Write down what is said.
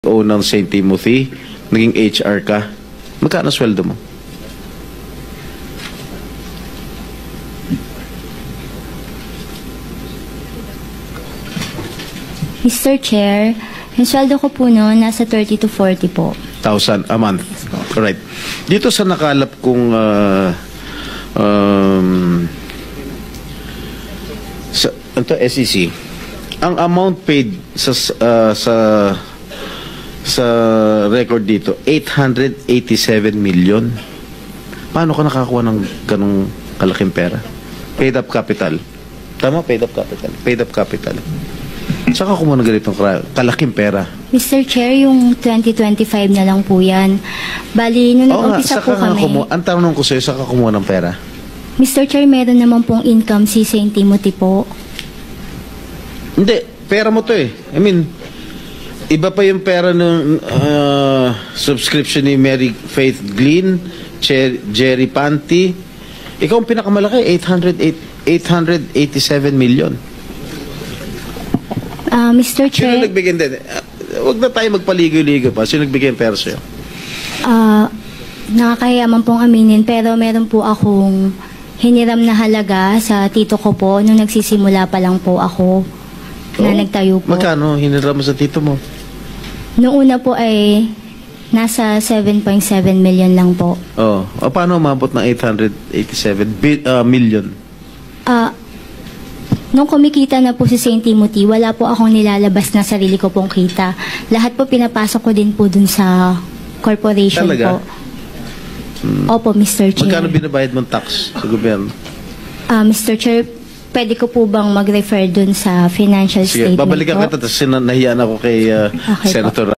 o ng St. Timothy, naging HR ka, magkano sweldo mo? Mr. Chair, yung sweldo ko po noon, nasa 30 to 40 po. 1,000 a month. Right. Dito sa nakalap kong SEC, ang amount paid sa record dito, 887 million. Paano ka nakakuha ng ganong kalaking pera? Paid up capital. Tama? Paid up capital. Paid up capital. Saka kumuha ng ganitong kalaking pera. Mr. Chair, yung 2025 na lang po yan. Bali, nung nag-umpisa po kami. Ang tanong ko sa'yo, saka kumuha ng pera? Mr. Chair, meron naman pong income si St. Timothy po. Hindi, pera mo to eh. I mean, iba pa yung pera ng subscription ni Mary Faith Glynn, Jerry Panty. Ikaw ang pinakamalaki, 887 million. Mr. Chair, sino nagbigay din? Huwag na tayo magpaligoy-ligoy pa. Sino nagbigay ng pera sa'yo? nakakayaman pong aminin, pero meron po akong hiniram na halaga sa tito ko po nung nagsisimula pa lang po ako na nagtayo po. Magkano hiniram mo sa tito mo? Noong una po ay nasa 7.7 million lang po. O paano umabot ng 887 million? Nung kumikita na po si St. Timothy, wala po akong nilalabas na sarili ko pong kita. Lahat po pinapasok ko din po dun sa corporation. Talaga? Po. Opo, Mr. Chair. Magkano binabayad mong tax sa gobyerno? Mr. Chair, pwede ko po bang mag-refer dun sa financial Sige, statement babalikan po? kita, tapos nahiyaan ako kay Okay Senator